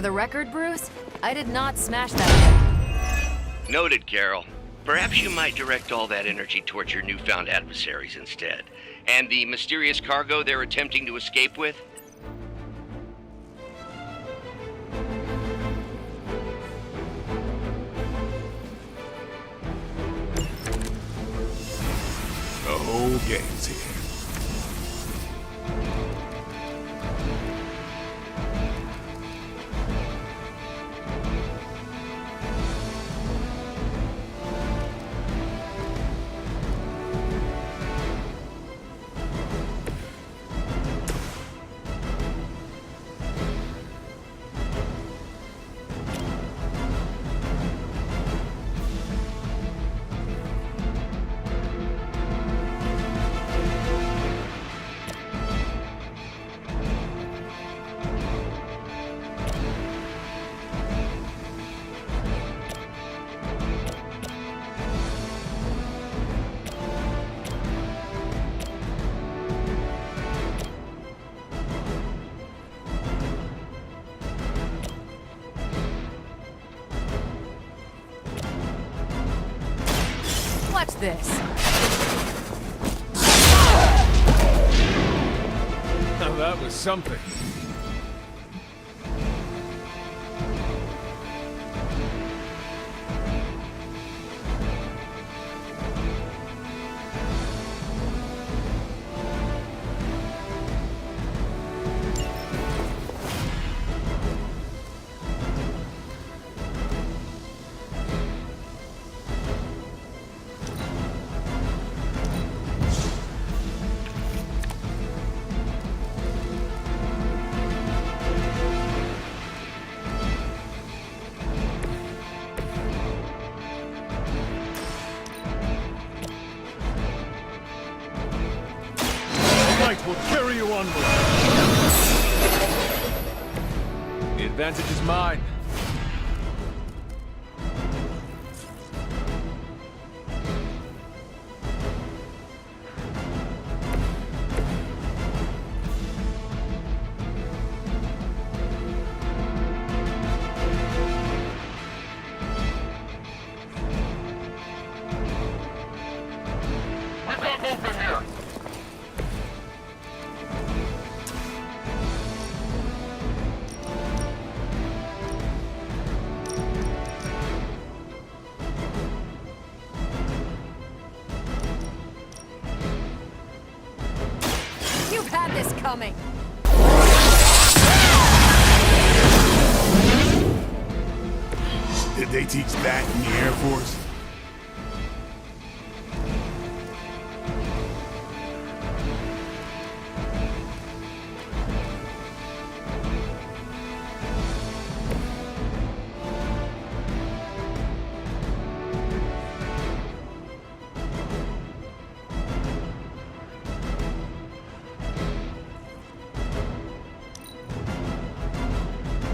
For the record, Bruce, I did not smash that ship. Noted, Carol. Perhaps you might direct all that energy towards your newfound adversaries instead. And the mysterious cargo they're attempting to escape with? The whole game's here. Watch this. Now that was something. Will carry you onward. The advantage is mine. We've got movement here. You've had this coming. Did they teach that in the Air Force?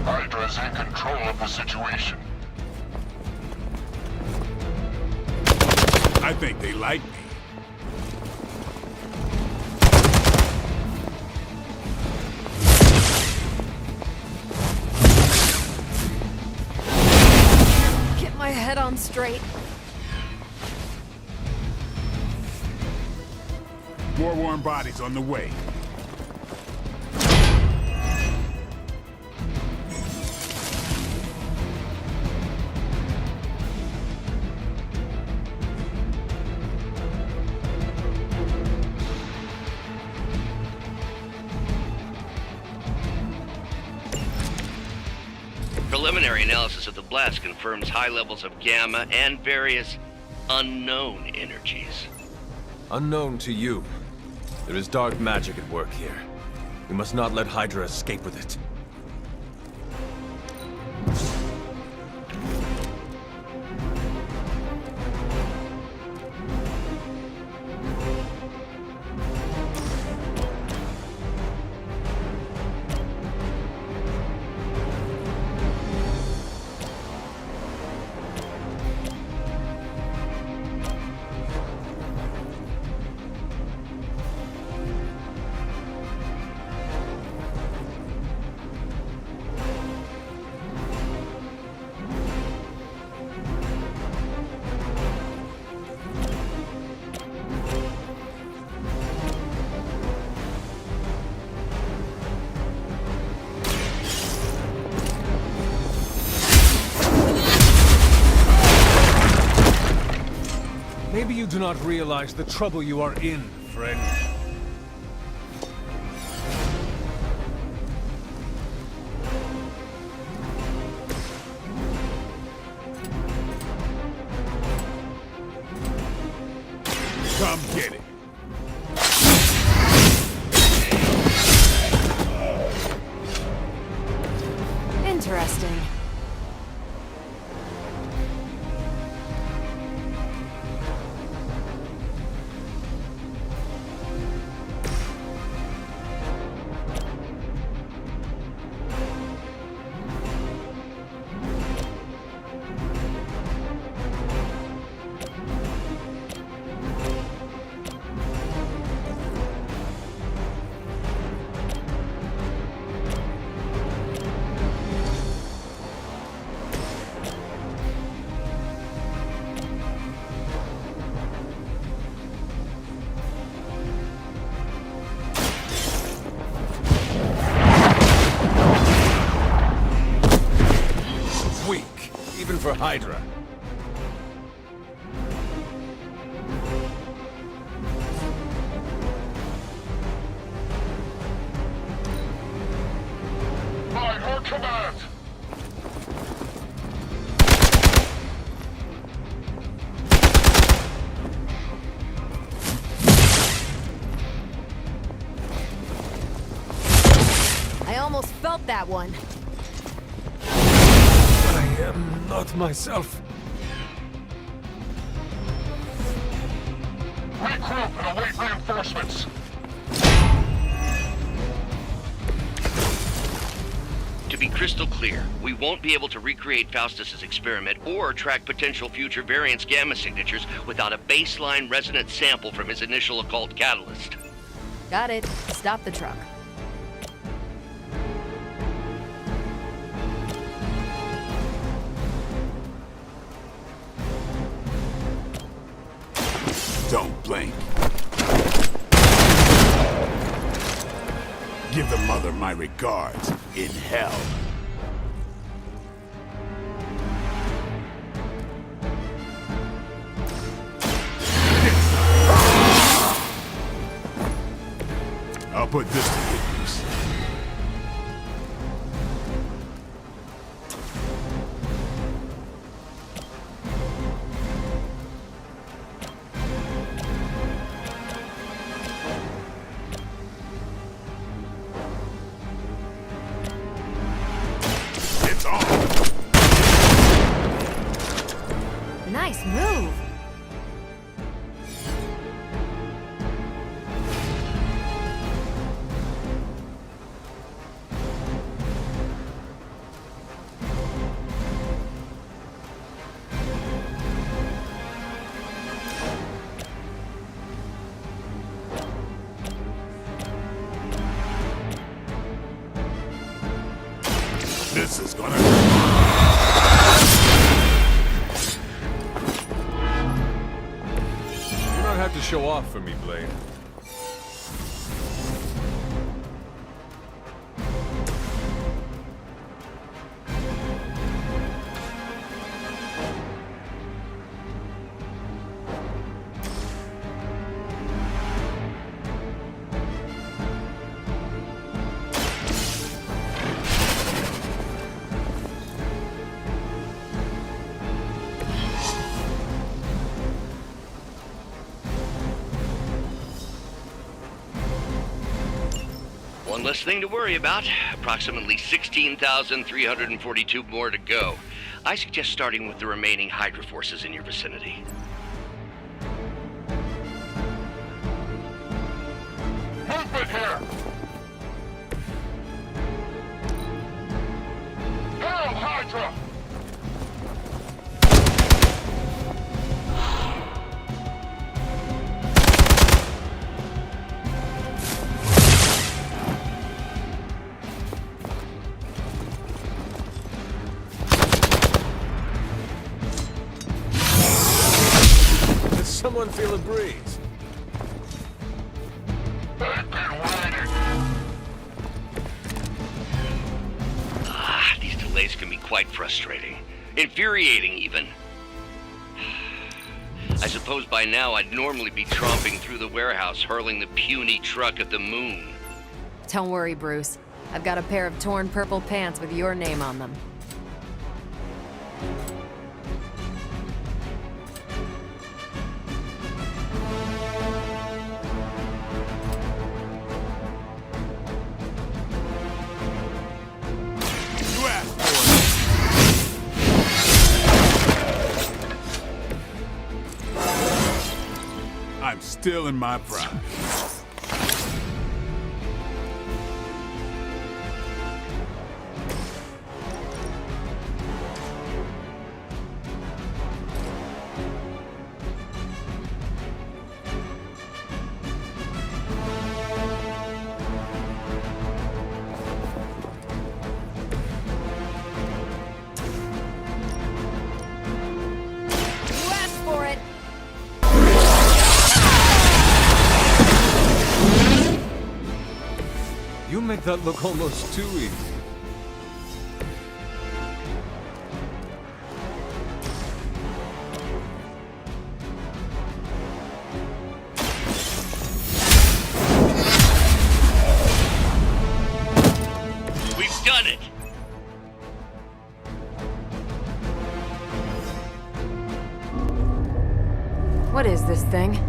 Hydra's in control of the situation. I think they like me. Get my head on straight. More warm bodies on the way. Preliminary analysis of the blast confirms high levels of gamma and various unknown energies. Unknown to you. There is dark magic at work here. We must not let Hydra escape with it. Maybe you do not realize the trouble you are in, friend. Come get it. Interesting. Weak, even for Hydra. By her command! I almost felt that one. I am not myself. Regroup and await reinforcements! To be crystal clear, we won't be able to recreate Faustus's experiment or track potential future variance gamma signatures without a baseline resonance sample from his initial occult catalyst. Got it. Stop the truck. Don't blink. Give the mother my regards in hell. I'll put this to good use. It's on. Nice move. This is gonna... You don't have to show off for me, Blade. One less thing to worry about. Approximately 16,342 more to go. I suggest starting with the remaining Hydra forces in your vicinity. Movement here! Hail Hydra! Does someone feel a breeze? They've been waiting! These delays can be quite frustrating. Infuriating, even. I suppose by now I'd normally be tromping through the warehouse hurling the puny truck at the moon. Don't worry, Bruce. I've got a pair of torn purple pants with your name on them. You asked for it. I'm still in my prime. You asked for it! You make that look almost too easy. We've done it! What is this thing?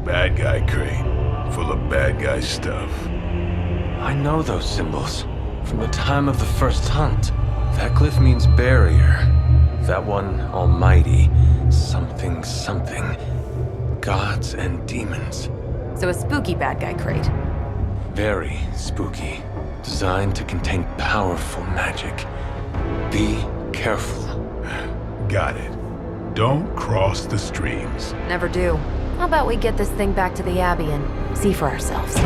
Bad guy crate. Full of bad guy stuff. I know those symbols from the time of the first hunt. That glyph means barrier. That one, almighty. Something, something. Gods and demons. So a spooky bad guy crate. Very spooky. Designed to contain powerful magic. Be careful. Got it. Don't cross the streams. Never do. How about we get this thing back to the Abbey and see for ourselves?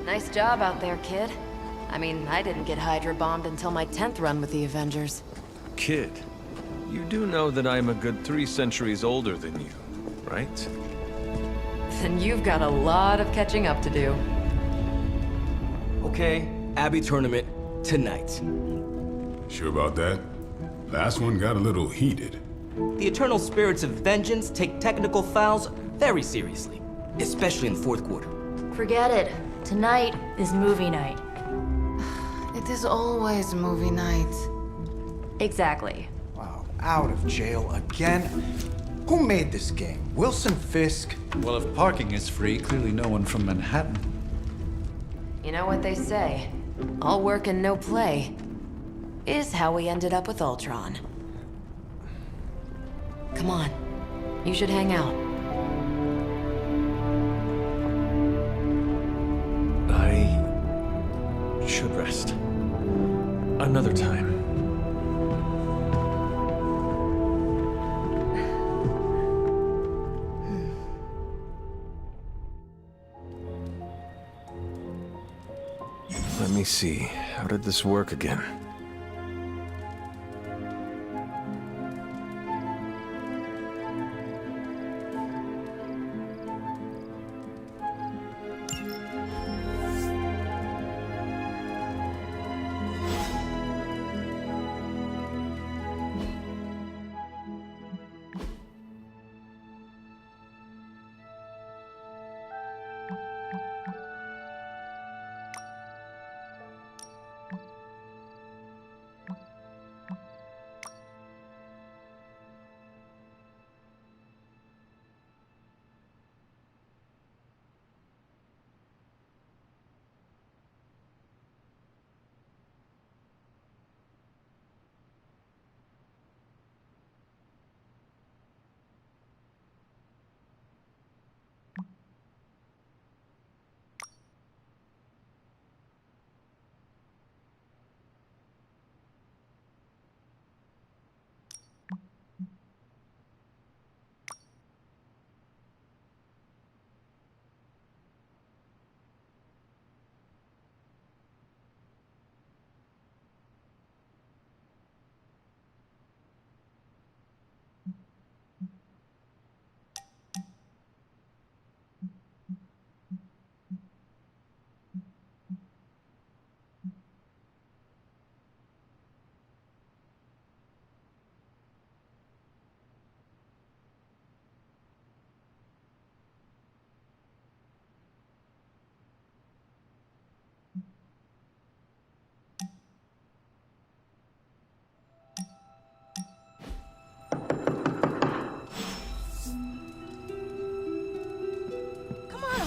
Nice job out there, kid. I mean, I didn't get Hydra bombed until my 10th run with the Avengers. Kid, you do know that I'm a good 3 centuries older than you, right? Then you've got a lot of catching up to do. Okay, Abbey tournament tonight. Sure about that? Last one got a little heated. The eternal spirits of vengeance take technical fouls very seriously, especially in the fourth quarter. Forget it. Tonight is movie night. It is always movie night. Exactly. Wow, out of jail again? Who made this game? Wilson Fisk? Well, if parking is free, clearly no one from Manhattan. You know what they say? All work and no play is how we ended up with Ultron. Come on. You should hang out. I should rest. Another time. Let me see. How did this work again?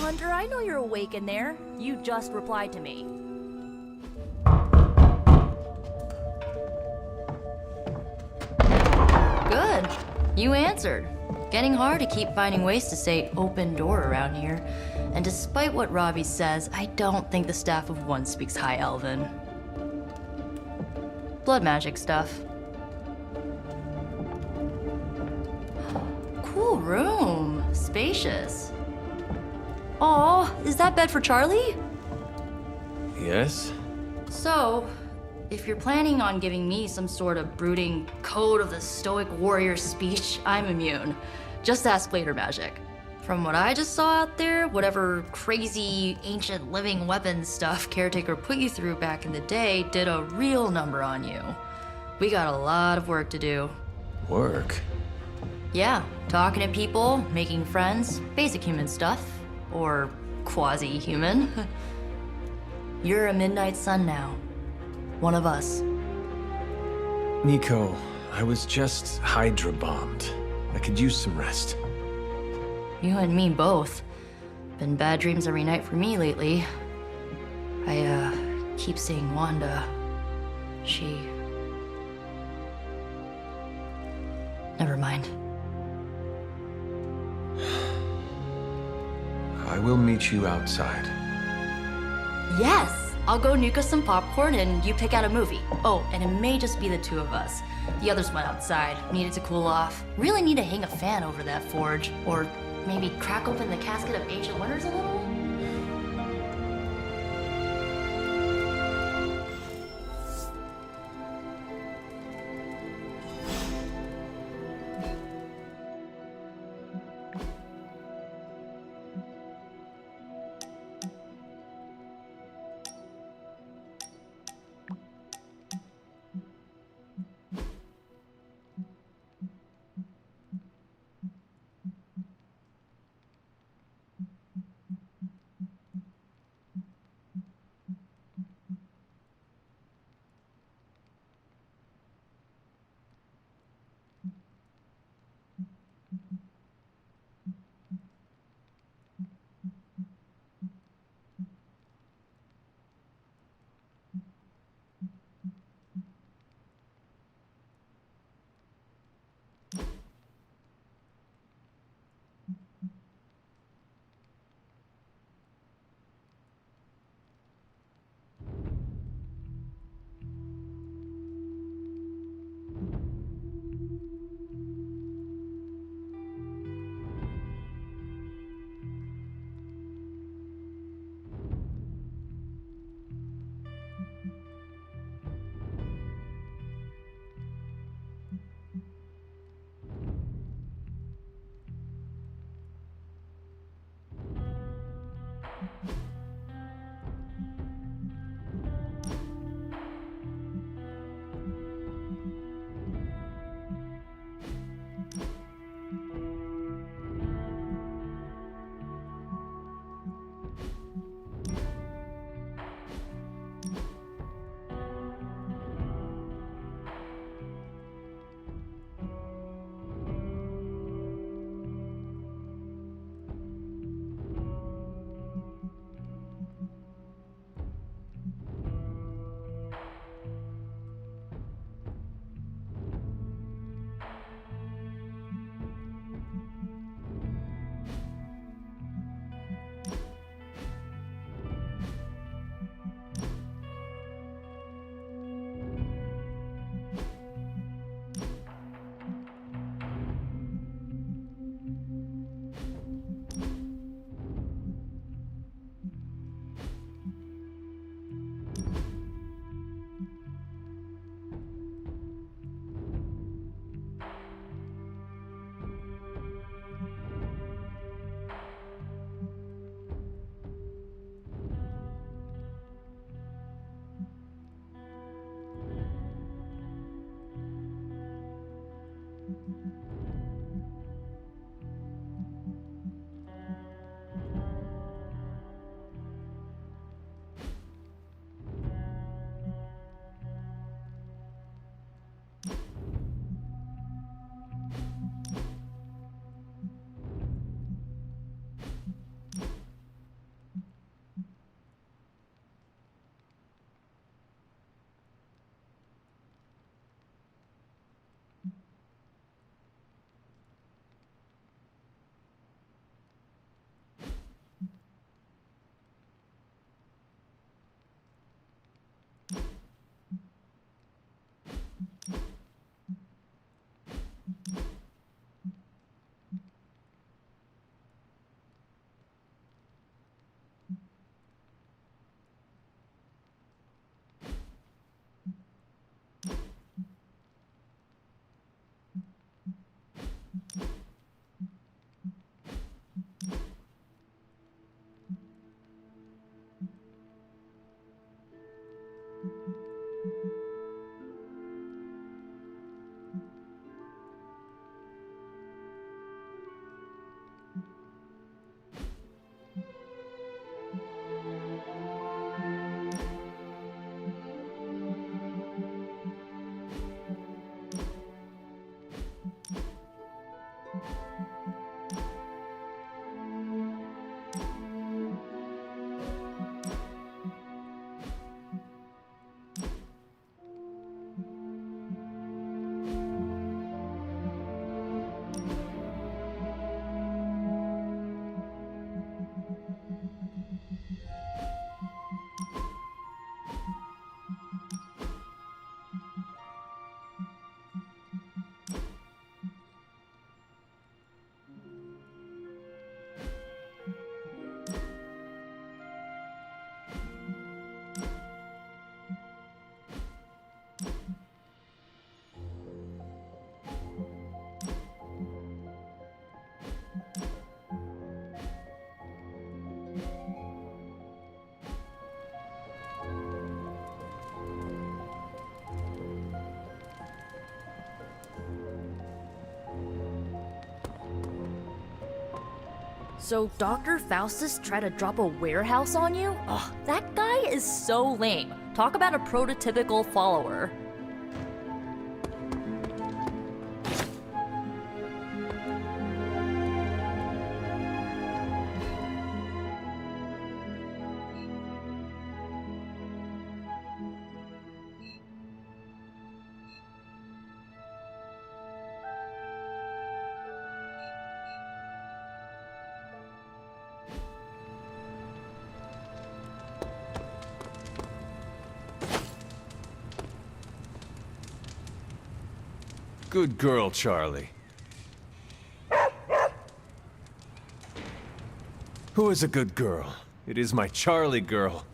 Hunter, I know you're awake in there. You just replied to me. Good. You answered. Getting hard to keep finding ways to say open door around here. And despite what Robbie says, I don't think the staff of one speaks High Elven. Blood magic stuff. Cool room. Spacious. Aw, is that bed for Charlie? Yes? So, if you're planning on giving me some sort of brooding code of the stoic warrior speech, I'm immune. Just ask later, Magik. From what I just saw out there, whatever crazy ancient living weapons stuff Caretaker put you through back in the day did a real number on you. We got a lot of work to do. Work? Yeah, talking to people, making friends, basic human stuff. Or quasi-human. You're a Midnight Sun now. One of us. Nico, I was just Hydra bombed. I could use some rest. You and me both. Been bad dreams every night for me lately. I keep seeing Wanda. She... Never mind. I will meet you outside. Yes! I'll go nuke us some popcorn and you pick out a movie. Oh, and it may just be the two of us. The others went outside, needed to cool off. Really need to hang a fan over that forge. Or maybe crack open the casket of ancient wonders a little? So Dr. Faustus tried to drop a warehouse on you? Ugh, that guy is so lame. Talk about a prototypical follower. Good girl, Charlie. Who is a good girl? It is my Charlie girl.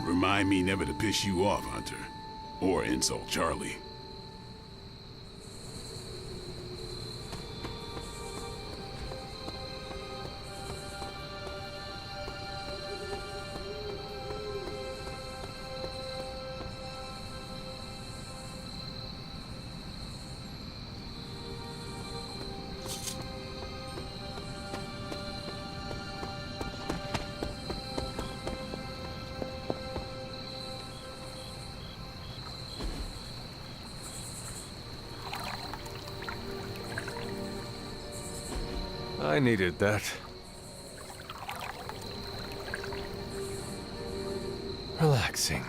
Remind me never to piss you off, Hunter. Or insult Charlie. I needed that. Relaxing.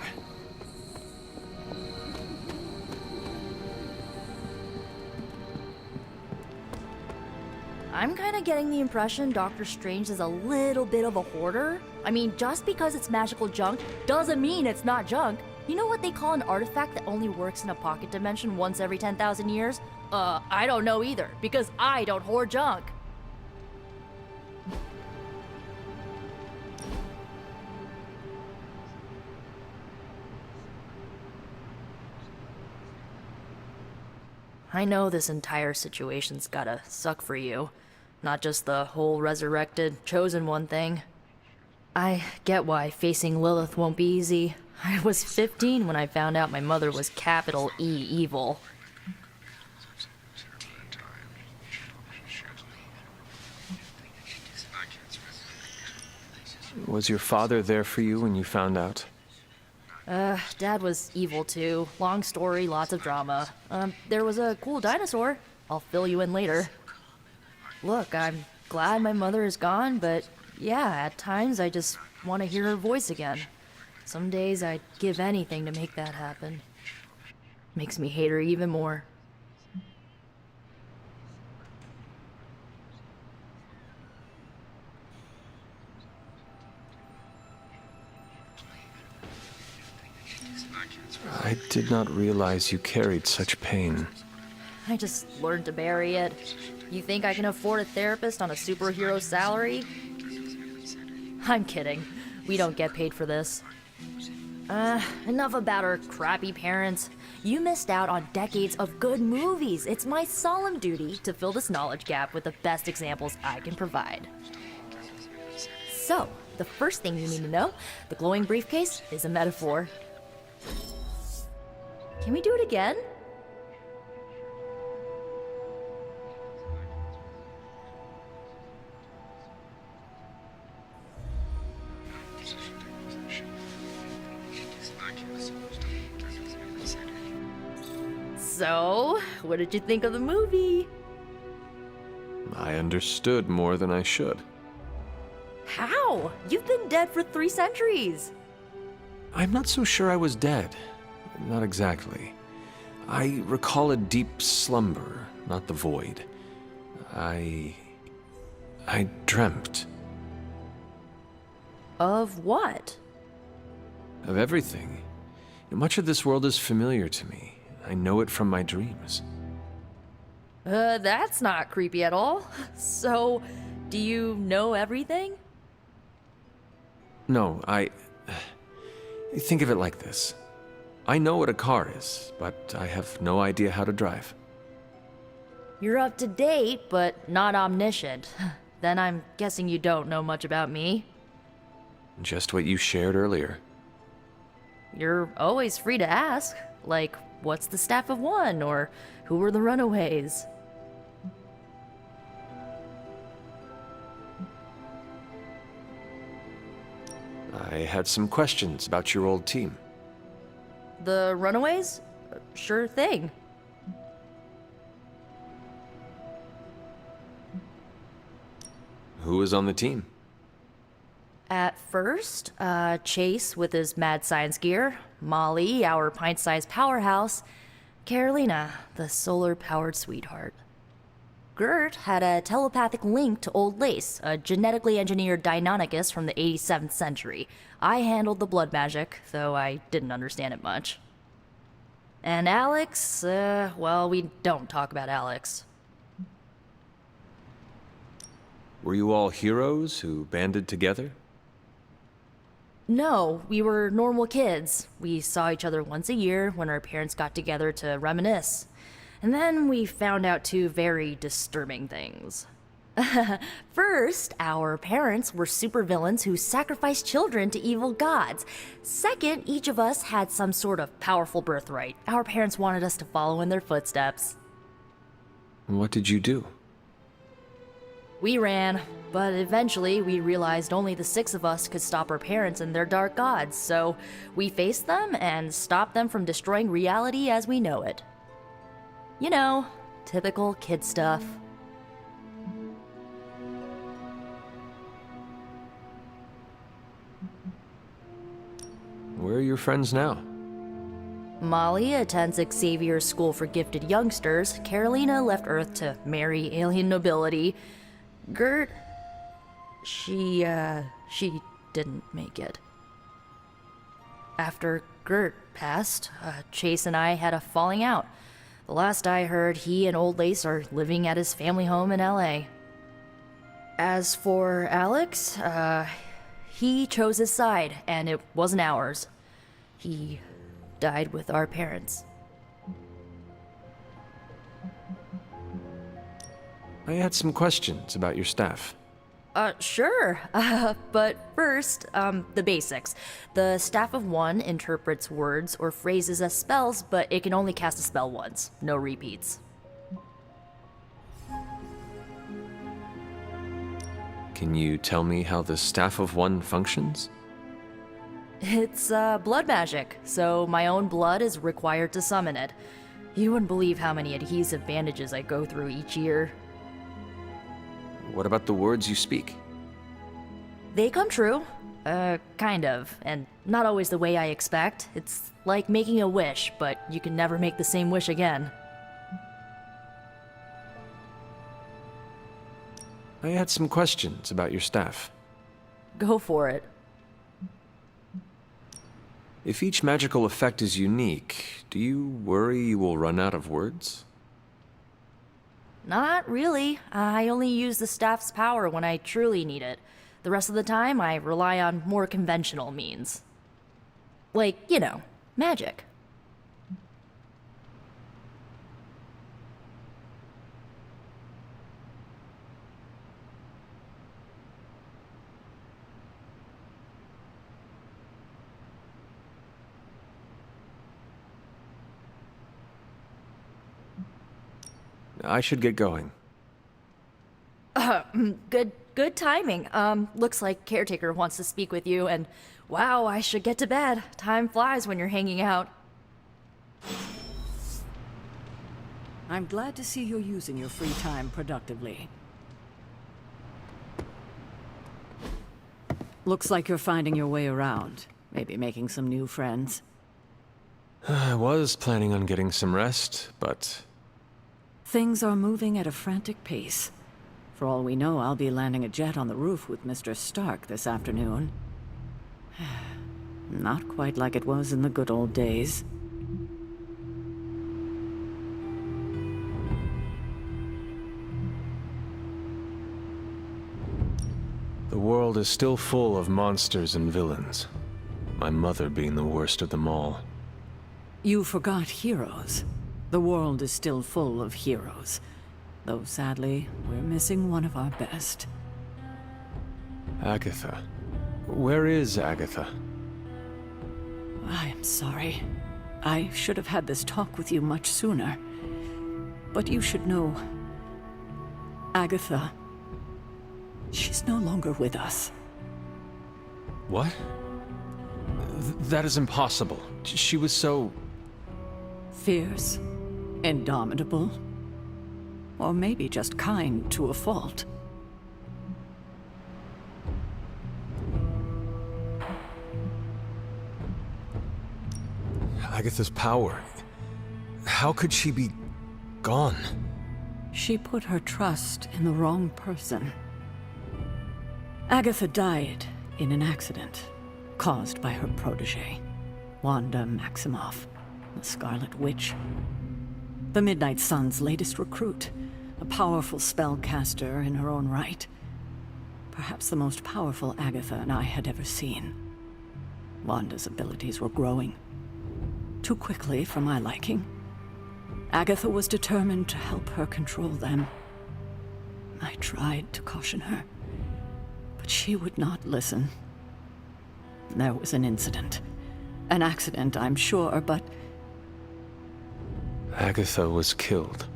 I'm kinda getting the impression Doctor Strange is a little bit of a hoarder. I mean, just because it's magical junk doesn't mean it's not junk. You know what they call an artifact that only works in a pocket dimension once every 10,000 years? I don't know either, because I don't hoard junk. I know this entire situation's gotta suck for you. Not just the whole resurrected, chosen one thing. I get why facing Lilith won't be easy. I was 15 when I found out my mother was capital E evil. Was your father there for you when you found out? Dad was evil too. Long story, lots of drama. There was a cool dinosaur. I'll fill you in later. Look, I'm glad my mother is gone, but yeah, at times I just want to hear her voice again. Some days I'd give anything to make that happen. Makes me hate her even more. I did not realize you carried such pain. I just learned to bury it. You think I can afford a therapist on a superhero salary? I'm kidding. We don't get paid for this. Enough about our crappy parents. You missed out on decades of good movies. It's my solemn duty to fill this knowledge gap with the best examples I can provide. So, the first thing you need to know, the glowing briefcase is a metaphor. Can we do it again? So, what did you think of the movie? I understood more than I should. How? You've been dead for 3 centuries. I'm not so sure I was dead. Not exactly. I recall a deep slumber, not the void. I dreamt. Of what? Of everything. Much of this world is familiar to me. I know it from my dreams. That's not creepy at all. So, do you know everything? No, think of it like this. I know what a car is, but I have no idea how to drive. You're up to date, but not omniscient. Then I'm guessing you don't know much about me. Just what you shared earlier. You're always free to ask. Like, what's the staff of one? Or who were the runaways? I had some questions about your old team. The runaways? Sure thing. Who was on the team? At first, Chase with his mad science gear, Molly, our pint-sized powerhouse, Carolina, the solar-powered sweetheart. Gert had a telepathic link to Old Lace, a genetically engineered Deinonychus from the 87th century. I handled the blood magic, though I didn't understand it much. And Alex, well, we don't talk about Alex. Were you all heroes who banded together? No, we were normal kids. We saw each other once a year when our parents got together to reminisce. And then we found out 2 very disturbing things. First, our parents were supervillains who sacrificed children to evil gods. Second, each of us had some sort of powerful birthright. Our parents wanted us to follow in their footsteps. What did you do? We ran, but eventually we realized only the 6 of us could stop our parents and their dark gods, so we faced them and stopped them from destroying reality as we know it. You know, typical kid stuff. Where are your friends now? Molly attends Xavier's School for Gifted Youngsters. Carolina left Earth to marry alien nobility. Gert... She didn't make it. After Gert passed, Chase and I had a falling out. The last I heard, he and Old Lace are living at his family home in LA. As for Alex, he chose his side, and it wasn't ours. He died with our parents. I had some questions about your staff. Sure. But first, the basics. The Staff of One interprets words or phrases as spells, but it can only cast a spell once. No repeats. Can you tell me how the Staff of One functions? It's, blood magic, so my own blood is required to summon it. You wouldn't believe how many adhesive bandages I go through each year. What about the words you speak? They come true. Kind of. And not always the way I expect. It's like making a wish, but you can never make the same wish again. I had some questions about your staff. Go for it. If each magical effect is unique, do you worry you will run out of words? Not really. I only use the staff's power when I truly need it. The rest of the time, I rely on more conventional means. Like, you know, magic. I should get going. Good timing. Looks like Caretaker wants to speak with you, and wow, I should get to bed. Time flies when you're hanging out. I'm glad to see you're using your free time productively. Looks like you're finding your way around. Maybe making some new friends. I was planning on getting some rest, but... Things are moving at a frantic pace. For all we know, I'll be landing a jet on the roof with Mr. Stark this afternoon. Not quite like it was in the good old days. The world is still full of monsters and villains. My mother being the worst of them all. You forgot heroes. The world is still full of heroes. Though sadly, we're missing one of our best. Agatha. Where is Agatha? I am sorry. I should have had this talk with you much sooner. But you should know... Agatha... she's no longer with us. What? That is impossible. She was so... fierce. Indomitable. Or maybe just kind to a fault. Agatha's power. How could she be gone? She put her trust in the wrong person. Agatha died in an accident caused by her protege, Wanda Maximoff, the Scarlet Witch. The Midnight Sun's latest recruit, a powerful spellcaster in her own right. Perhaps the most powerful Agatha and I had ever seen. Wanda's abilities were growing. Too quickly for my liking. Agatha was determined to help her control them. I tried to caution her, but she would not listen. There was an incident. An accident, I'm sure, but... Agatha was killed.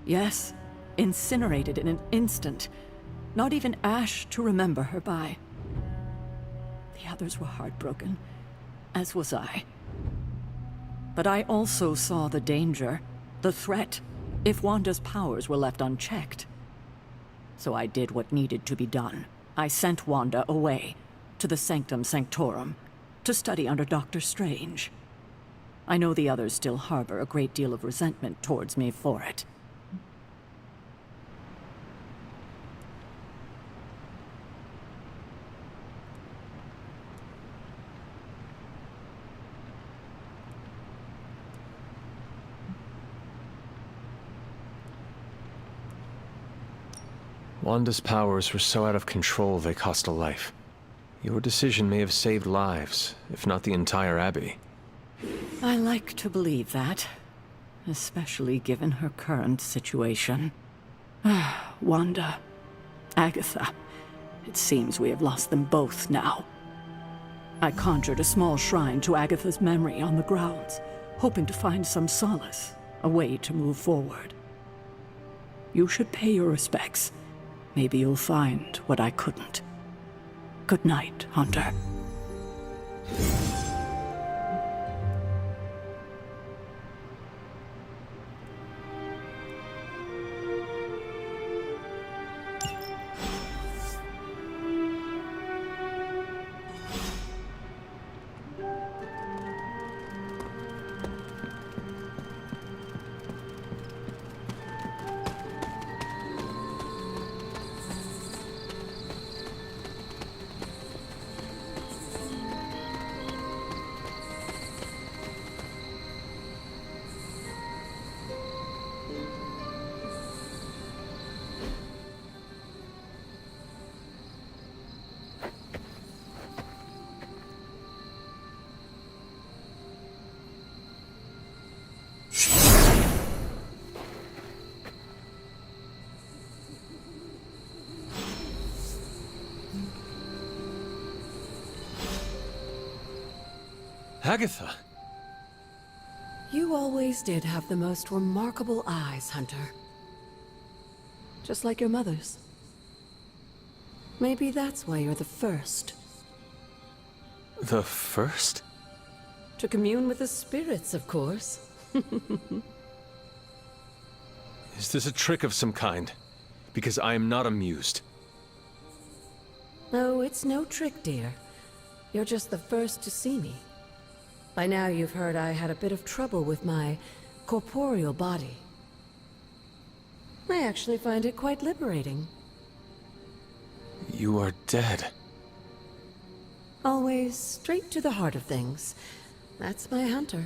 Yes, incinerated in an instant. Not even ash to remember her by. The others were heartbroken, as was I. But I also saw the danger, the threat, if Wanda's powers were left unchecked. So I did what needed to be done. I sent Wanda away, to the Sanctum Sanctorum, to study under Dr. Strange. I know the others still harbor a great deal of resentment towards me for it. Wanda's powers were so out of control they cost a life. Your decision may have saved lives, if not the entire Abbey. I like to believe that, especially given her current situation. Wanda, Agatha, it seems we have lost them both now. I conjured a small shrine to Agatha's memory on the grounds, hoping to find some solace, a way to move forward. You should pay your respects. maybe you'll find what I couldn't. Good night, Hunter. Agatha! You always did have the most remarkable eyes, Hunter. Just like your mother's. Maybe that's why you're the first. The first? To commune with the spirits, of course. Is this a trick of some kind? Because I am not amused. No, it's no trick, dear. You're just the first to see me. By now you've heard I had a bit of trouble with my corporeal body. I actually find it quite liberating. You are dead. Always straight to the heart of things. That's my Hunter.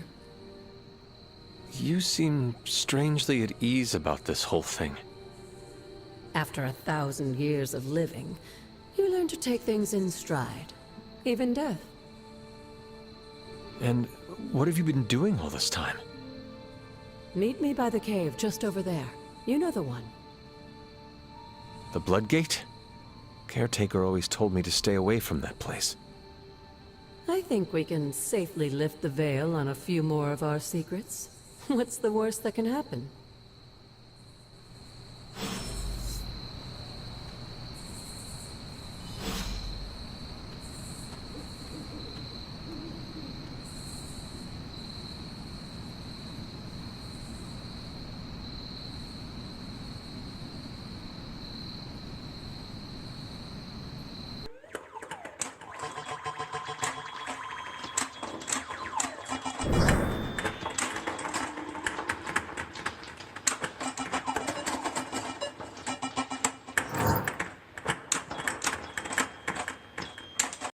You seem strangely at ease about this whole thing. After 1,000 years of living, you learn to take things in stride. Even death. And what have you been doing all this time? Meet me by the cave just over there. You know the one. The Blood Gate? Caretaker always told me to stay away from that place. I think we can safely lift the veil on a few more of our secrets. What's the worst that can happen?